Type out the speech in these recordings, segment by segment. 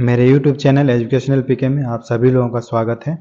मेरे YouTube channel educational पीके में आप सभी लोगों का स्वागत है।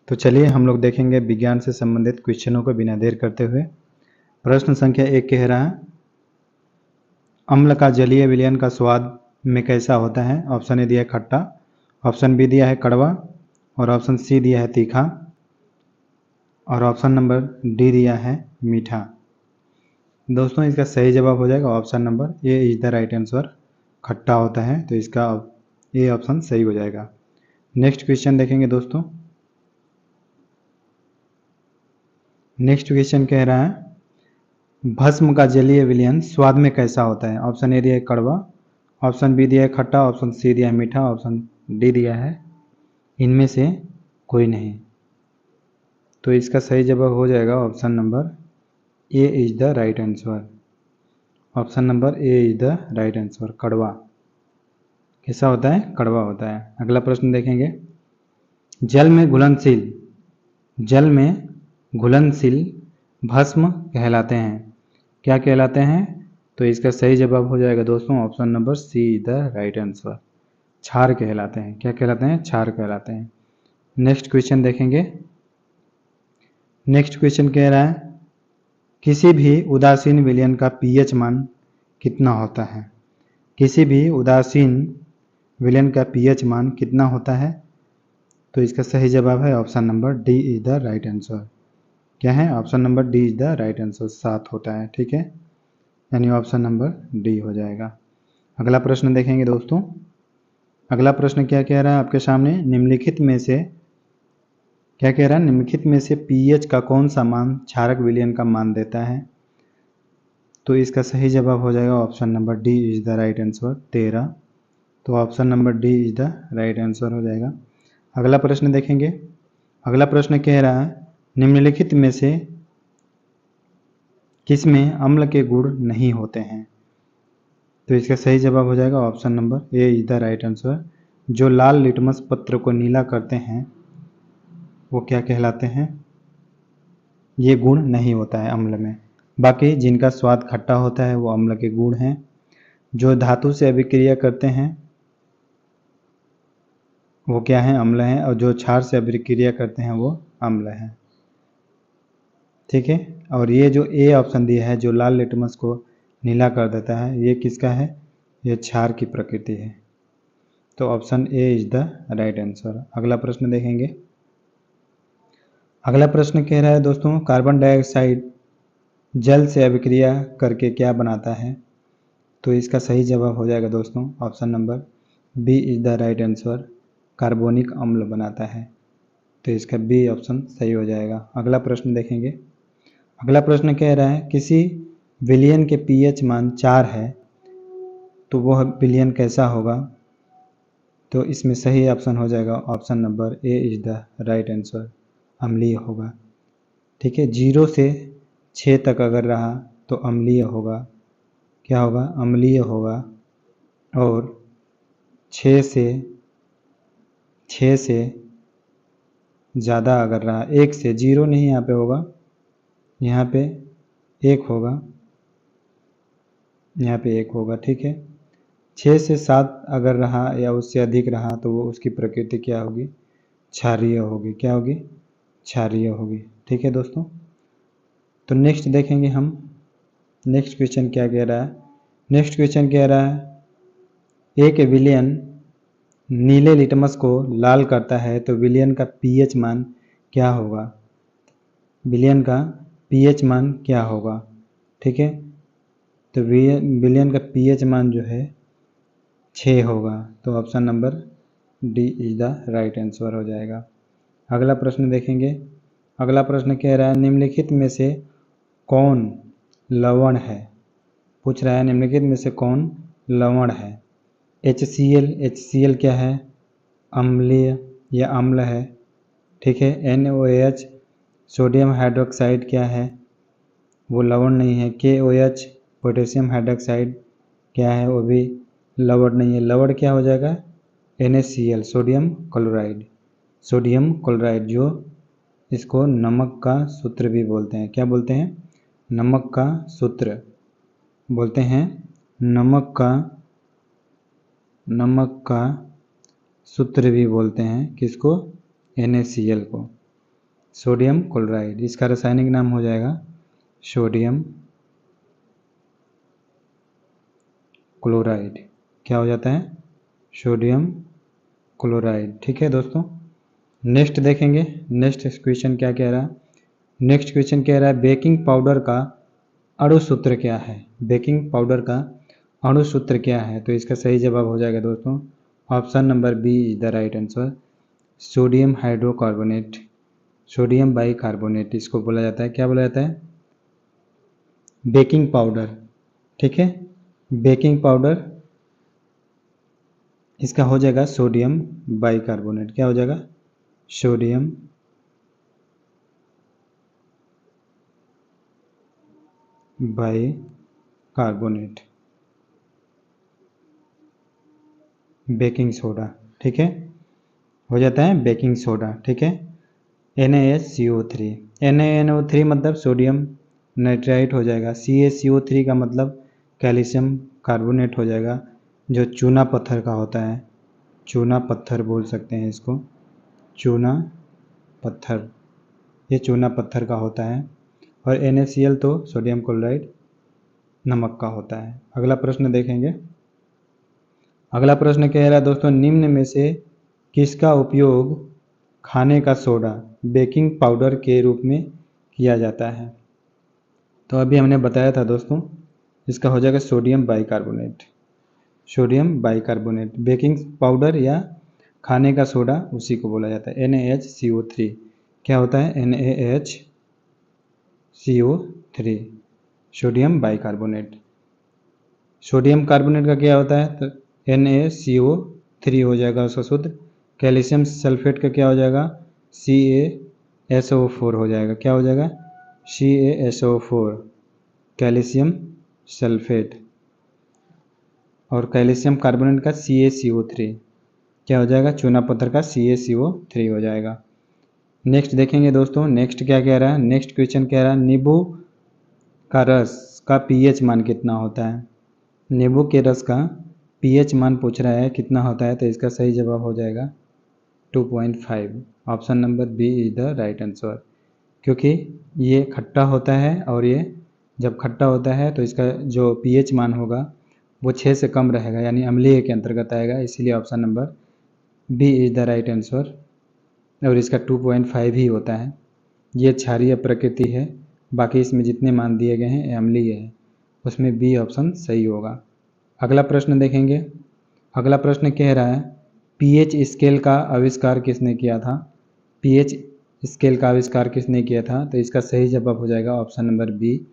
तो चलिए हम लोग देखेंगे विज्ञान से संबंधित क्वेश्चनों को बिना देर करते हुए। प्रश्न संख्या 1 कह रहा है, अम्ल का जलीय विलयन का स्वाद में कैसा होता है। ऑप्शन ए दिया है खट्टा, ऑप्शन बी दिया है कड़वा और ऑप्शन सी दिया है तीखा और ऑप्शन नंबर डी दिया है मीठा। दोस्तों इसका सही जवाब हो जाएगा option number A is the right answer, खट्टा होता है, तो इसका ए ऑप्शन सही हो जाएगा। नेक्स्ट क्वेश्चन देखेंगे दोस्तों। नेक्स्ट क्वेश्चन कह रहा है, भस्म का जलीय विलयन स्वाद में कैसा होता है। ऑप्शन ए दिया है कड़वा, ऑप्शन बी दिया है खट्टा, ऑप्शन सी दिया है मीठा, ऑप्शन डी दिया है इनमें से कोई नहीं। तो इसका सही जवाब हो जाएगा option number A is the right answer. Option number A is the right answer, कड़वा। कैसा होता है? कड़वा होता है। अगला प्रश्न देखेंगे, जल में घुलनशील भस्म कहलाते हैं। क्या कहलाते हैं? तो इसका सही जवाब हो जाएगा दोस्तों option number C is the right answer, क्षार कहलाते हैं। क्या कहलाते हैं? क्षार कहलाते हैं। नेक्स्ट क्वेश्चन देखेंगे। नेक्स्ट क्वेश्चन कह रहा है, किसी भी उदासीन विलयन का पीएच मान कितना होता है। किसी भी उदासीन विलयन का पीएच मान कितना होता है। तो इसका सही जवाब है option number D is the right answer. क्या है? Option number D is the right answer, 7 होता है। ठीक है, यानी ऑप्शन नंबर डी हो जाएगा। अगला प्रश्न देखेंगे दोस्तों। अगला प्रश्न क्या कह रहा है आपके सामने, निम्नलिखित में से क्या कह रहा है, निम्नलिखित में से पीएच का कौन सा मान क्षारक विलयन का मान देता है। तो इसका सही जवाब हो जाएगा option number D is the right answer, 13। तो option number D is the right answer हो जाएगा। अगला प्रश्न देखेंगे। अगला प्रश्न कह रहा है, निम्नलिखित में से किसमें अम्ल के गुण नहीं होते हैं। तो इसका सही जवाब हो जाएगा option number A is the right answer. जो लाल लिटमस पत्र को नीला करते हैं वो क्या कहलाते हैं? ये गुण नहीं होता है अम्ल में। बाकी जिनका स्वाद खट्टा होता है वो अम्ल के गुण हैं। जो धातु से अभिक्रिया करते हैं वो क्या है? अम्ल हैं। और जो क्षार से अभिक्रिया करते हैं वो अम्ल हैं। ठीक है, और ये जो ए ऑप्शन दिया है, जो लाल लिटमस को नीला कर देता है, ये किसका है? ये क्षार की प्रकृति है। तो option A is the right answer. अगला प्रश्न देखेंगे। अगला प्रश्न कह रहा है दोस्तों, कार्बन डाइऑक्साइड जल से अभिक्रिया करके क्या बनाता है। तो इसका सही जवाब हो जाएगा दोस्तों option number B is the right answer, carbonic अम्ल बनाता है। तो इसका बी ऑप्शन सही हो जाएगा। अगला प्रश्न देखेंगे। अगला प्रश्न कह रहा है, किसी विलयन के पीएच मान 4 है तो वह विलयन कैसा होगा। तो इसमें सही ऑप्शन हो जाएगा option number A is the right answer, अम्लीय होगा। ठीक है, 0 से 6 तक अगर रहा तो अम्लीय होगा। क्या होगा? अम्लीय होगा। और 6 से ज़्यादा अगर रहा, 1 से, 0 नहीं यहाँ पे होगा, यहाँ पे 1 होगा, यहाँ पे 1 होगा। ठीक है, 6 से 7 अगर रहा या उससे अधिक रहा तो वो उसकी प्रकृति क्या होगी? क्षारीय होगी। क्या होगी? क्षारीय होगी। ठीक है दोस्तों, तो नेक्स्ट देखेंगे हम। नेक्स्ट क्वेश्चन क्या कह रहा है। नेक्स्ट क्वेश्चन कह रहा है, एक विलयन नीले लिटमस को लाल करता है तो विलयन का पीएच मान क्या होगा। विलयन का पीएच मान क्या होगा। ठीक है, तो विलयन का पीएच मान जो है 6 होगा। तो option number D is the right answer हो जाएगा। अगला प्रश्न देखेंगे। अगला प्रश्न कह रहा है, निम्नलिखित में से कौन लवण है। पूछ रहा है निम्नलिखित में से कौन लवण है। HCl क्या है? अम्लीय या अम्ल है। ठीक है, NaOH सोडियम हाइड्रोक्साइड क्या है? वो लवण नहीं है। KOH पोटेशियम हाइड्रोक्साइड क्या है? वो भी लवण नहीं है। लवण क्या हो जाएगा? NaCl sodium chloride. Sodium chloride, जो इसको नमक का सूत्र भी बोलते हैं। क्या बोलते हैं? नमक का सूत्र बोलते हैं। नमक का सूत्र भी बोलते हैं किसको, NaCl को, सोडियम क्लोराइड। इसका रासायनिक नाम हो जाएगा सोडियम क्लोराइड। क्या हो जाता है, सोडियम क्लोराइड। ठीक है दोस्तों, नेक्स्ट देखेंगे, नेक्स्ट क्वेश्चन क्या कह रहा है। नेक्स्ट क्वेश्चन कह रहा है बेकिंग पाउडर का अणु सूत्र क्या है। बेकिंग पाउडर का अणु सूत्र क्या है, तो इसका सही जवाब हो जाएगा दोस्तों option number B is the right answer, sodium hydrocarbonate, sodium bicarbonate इसको बोला जाता है। क्या बोला जाता है, बेकिंग पाउडर। ठीक है, बेकिंग पाउडर इसका हो जाएगा सोडियम बाइकार्बोनेट। क्या हो जाएगा, सोडियम बाइकार्बोनेट, बेकिंग सोडा। ठीक है, हो जाता है बेकिंग सोडा। ठीक है, NaHCO3, NaNO3 मतलब सोडियम नाइट्राइट हो जाएगा, CaCO3 का मतलब कैल्शियम कार्बोनेट हो जाएगा, जो चूना पत्थर का होता है, चूना पत्थर बोल सकते हैं इसको, चूना पत्थर, ये चूना पत्थर का होता है। और NaCl तो सोडियम क्लोराइड नमक का होता है। अगला प्रश्न देखेंगे। अगला प्रश्न कह रहा है दोस्तों निम्न में से किसका उपयोग खाने का सोडा बेकिंग पाउडर के रूप में किया जाता है। तो अभी हमने बताया था दोस्तों, इसका हो जाएगा sodium bicarbonate, sodium bicarbonate baking powder या खाने का सोडा उसी को बोला जाता है। NaHCO3 क्या होता है, NaHCO3 sodium bicarbonate. Sodium carbonate का क्या होता है, तो NaCO3 हो जाएगा उसका शुद्ध। कैल्शियम सल्फेट का क्या हो जाएगा, CaSO4 हो जाएगा। क्या हो जाएगा, CaSO4 कैल्शियम सल्फेट। और कैल्शियम कार्बोनेट का CaCO3 क्या हो जाएगा, चूना पत्थर का CaCO3 हो जाएगा। नेक्स्ट देखेंगे दोस्तों, नेक्स्ट क्या कह रहा है। नेक्स्ट क्वेश्चन कह रहा है नींबू का रस का pH मान कितना होता है। नींबू के रस का pH मान पूछ रहा है कितना होता है, तो इसका सही जवाब हो जाएगा 2.5, option number B is the right answer. क्योंकि ये खट्टा होता है और ये जब खट्टा होता है तो इसका जो pH मान होगा वो 6 से कम रहेगा, यानी अम्लीय के अंतर्गत आएगा, इसीलिए option number B is the right answer. और इसका 2.5 ही होता है। ये क्षारीय प्रकृति है, बाकी इसमें जितने मान दिए गए हैं अम्लीय है, उसमें बी ऑप्शन सही होगा। अगला प्रश्न देखेंगे। अगला प्रश्न कह रहा है pH स्केल का आविष्कार किसने किया था। pH स्केल का आविष्कार किसने किया था, तो इसका सही जवाब हो जाएगा option number B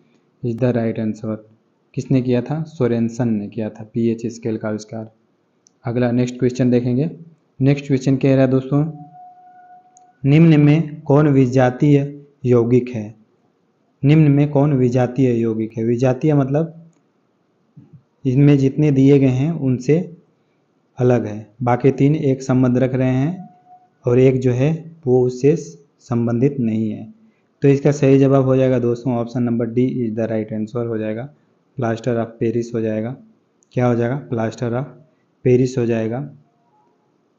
is the right answer. किसने किया था, सोरेनसन ने किया था pH स्केल का आविष्कार। अगला नेक्स्ट क्वेश्चन देखेंगे। नेक्स्ट क्वेश्चन कह रहा है दोस्तों निम्न में कौन विजातीय यौगिक है। निम्न में कौन विजातीय यौगिक है। विजातीय मतलब इसमें जितने दिए गए हैं उनसे अलग है, बाकी तीन एक संबंध रख रहे हैं और एक जो है वो उससे संबंधित नहीं है। तो इसका सही जवाब हो जाएगा दोस्तों option number D is the right answer हो जाएगा, प्लास्टर ऑफ पेरिस हो जाएगा। क्या हो जाएगा, प्लास्टर ऑफ पेरिस हो जाएगा,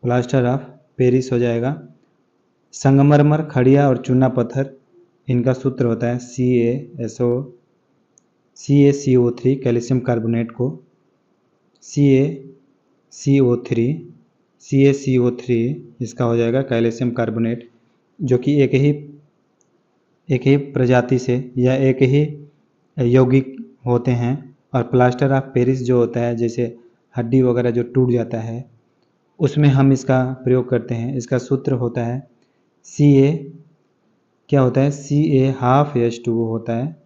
प्लास्टर ऑफ पेरिस हो जाएगा। संगमरमर, खड़िया और चूना पत्थर इनका सूत्र होता है CaCO3 कैल्शियम कार्बोनेट को CaCO3 इसका हो जाएगा कैल्शियम कार्बोनेट, जो कि एक ही प्रजाति से या एक ही यौगिक होते हैं। और प्लास्टर ऑफ पेरिस जो होता है, जैसे हड्डी वगैरह जो टूट जाता है उसमें हम इसका प्रयोग करते हैं। इसका सूत्र होता है Ca क्या होता है, Ca12H2O होता है,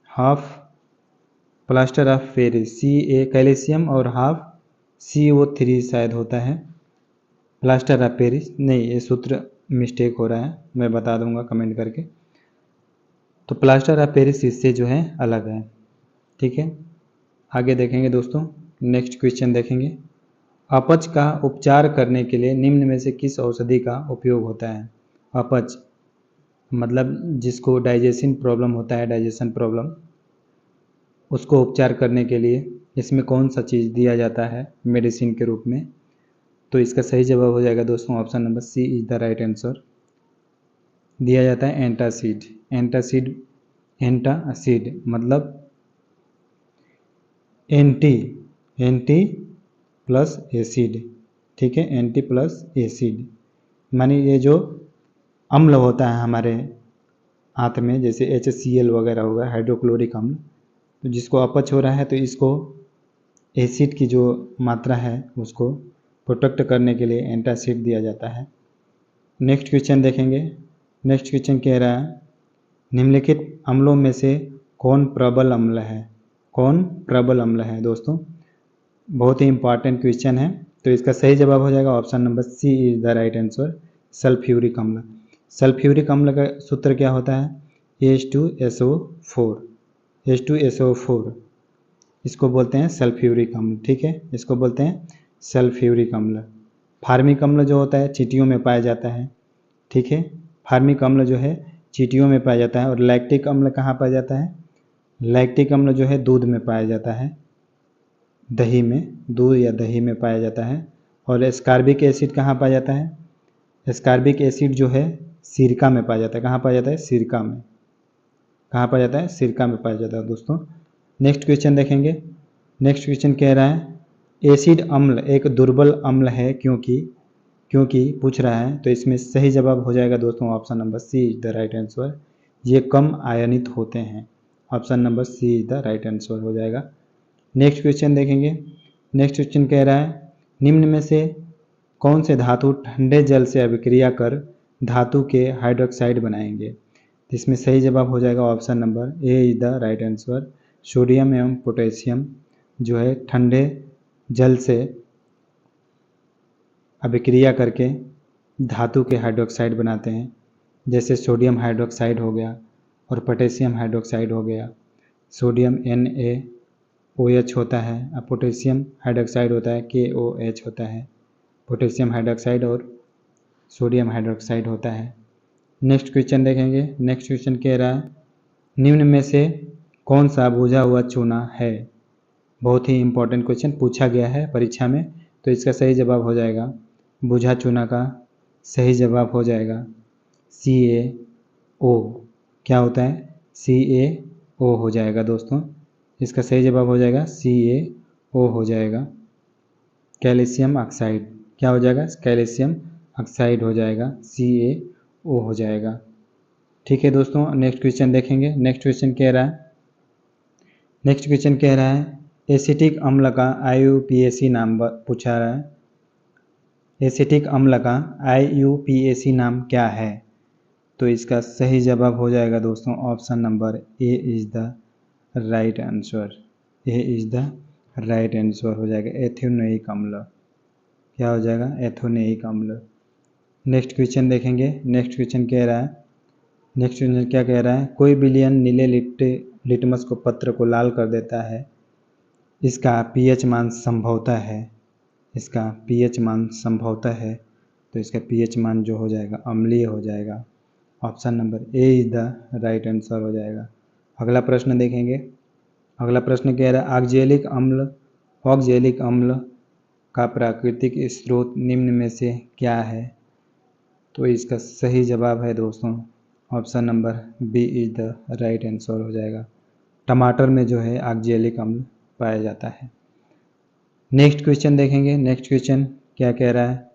half plaster of Paris Ca calcium और हाफ CO3 शायद होता है प्लास्टर ऑफ पेरिस। नहीं, ये सूत्र मिस्टेक हो रहा है, मैं बता दूंगा कमेंट करके। तो प्लास्टर ऑफ पेरिस इससे जो है अलग है। ठीक है, आगे देखेंगे दोस्तों। नेक्स्ट क्वेश्चन देखेंगे। अपच का उपचार करने के लिए निम्न में से किस औषधि का उपयोग होता है। अपच मतलब जिसको डाइजेशन प्रॉब्लम होता है, डाइजेशन प्रॉब्लम, उसको उपचार करने के लिए इसमें कौन सा चीज़ दिया जाता है मेडिसिन के रूप में? तो इसका सही जवाब हो जाएगा दोस्तों option number C is the right answer. दिया जाता है एंटासिड। एंटासिड, एंटासिड मतलब एंटी प्लस एसिड, ठीक है, एंटी प्लस एसिड। माने ये जो अम्ल होता है हमारे हाथ में, जैसे HCl वगैरह होगा, हाइड्रोक्लोरिक अम्ल, तो जिसको अपच हो रहा है तो इसको एसिड की जो मात्रा है उसको प्रोटेक्ट करने के लिए एंटासिड दिया जाता है। नेक्स्ट क्वेश्चन देखेंगे। नेक्स्ट क्वेश्चन कह रहा है निम्नलिखित अम्लों में से कौन प्रबल अम्ल है? कौन प्रबल अम्ल है दोस्तों? बहुत ही इंपॉर्टेंट क्वेश्चन है। तो इसका सही जवाब हो जाएगा option number C is the right answer, sulphuric अम्ल। सल्फ्यूरिक अम्ल का सूत्र क्या होता है? H2SO4। H2SO4 इसको बोलते हैं सल्फ्यूरिक अम्ल, ठीक है, इसको बोलते हैं सल्फ्यूरिक अम्ल। फार्मिक अम्ल जो होता है चींटियों में पाया जाता है, ठीक है, फार्मिक अम्ल जो है चींटियों में पाया जाता है। और लैक्टिक अम्ल कहाँ पाया जाता है? लैक्टिक अम्ल जो है दूध में पाया जाता है, दही में, दूध या दही में पाया जाता है। और एस्कार्बिक एसिड कहाँ पाया जाता है? एस्कार्बिक एसिड जो है सिरका में पाया जाता है। कहाँ पाया जाता है? सिरका में। कहाँ पाया जाता है? सिरका में पाया जाता है दोस्तों। नेक्स्ट क्वेश्चन देखेंगे। नेक्स्ट क्वेश्चन कह रहा है एसिड अम्ल एक दुर्बल अम्ल है क्योंकि पूछ रहा है, तो इसमें सही जवाब हो जाएगा दोस्तों option number C is the right answer. ये कम आयनित होते हैं। Option number C is the right answer हो जाएगा। नेक्स्ट क्वेश्चन देखेंगे। नेक्स्ट क्वेश्चन कह रहा है निम्न में से कौन से धातु ठंडे जल से अभिक्रिया कर धातु के हाइड्रोक्साइड बनाएंगे? इसमें सही जवाब हो जाएगा option number A is the right answer. Sodium एवं पोटेशियम जो है ठंडे जल से अभिक्रिया करके धातु के हाइड्रोक्साइड बनाते हैं। जैसे सोडियम हाइड्रोक्साइड हो गया और पोटेशियम हाइड्रोक्साइड हो गया। सोडियम NaOH होता है और पोटेशियम हाइड्रोक्साइड होता है KOH होता है। पोटेशियम हाइड्रोक्साइड और सोडियम हाइड्रोक्साइड होता है। नेक्स्ट क्वेश्चन देखेंगे। नेक्स्ट क्वेश्चन कह रहा है निम्न में से कौन सा बुझा हुआ चूना है? बहुत ही इंपॉर्टेंट क्वेश्चन पूछा गया है परीक्षा में, तो इसका सही जवाब हो जाएगा, बुझा चूना का सही जवाब हो जाएगा CaO। क्या होता है? CaO हो जाएगा दोस्तों। इसका सही जवाब हो जाएगा CaO हो जाएगा। कैल्शियम ऑक्साइड क्या हो जाएगा? कैल्शियम ऑक्साइड हो जाएगा, CaO हो जाएगा। ठीक है दोस्तों, नेक्स्ट क्वेश्चन देखेंगे। नेक्स्ट क्वेश्चन कह रहा है एसिटिक अम्ल का IUPAC नाम पूछा रहा है। एसिटिक अम्ल का IUPAC नाम क्या है? तो इसका सही जवाब हो जाएगा दोस्तों option number A is the right answer. A is the right answer हो जाएगा, एथेनोइक अम्ल। क्या हो जाएगा? एथेनोइक अम्ल। नेक्स्ट क्वेश्चन देखेंगे। नेक्स्ट क्वेश्चन कह रहा है नेक्स्ट क्वेश्चन क्या कह रहा है कोई विलयन नीले लिटमस को पत्र को लाल कर देता है, इसका pH मान संभवतः है। इसका pH मान संभवतः है, तो इसका pH मान जो हो जाएगा अम्लीय हो जाएगा। Option number A is the right answer हो जाएगा। अगला प्रश्न देखेंगे। अगला प्रश्न कह रहा है ऑक्जेलिक अम्ल का प्राकृतिक स्रोत निम्न में से क्या है? तो इसका सही जवाब है दोस्तों option number B is the right answer हो जाएगा। टमाटर में जो है ऑक्जेलिक अम्ल पाया जाता है। नेक्स्ट क्वेश्चन देखेंगे। नेक्स्ट क्वेश्चन क्या कह रहा है?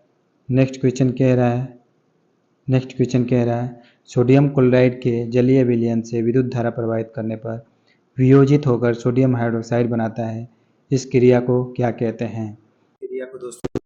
नेक्स्ट क्वेश्चन कह रहा है सोडियम क्लोराइड के जलीय विलयन से विद्युत धारा प्रवाहित करने पर वियोजित होकर सोडियम हाइड्रोक्साइड बनाता है। इस क्रिया को क्या कहते हैं? क्रिया को दोस्तों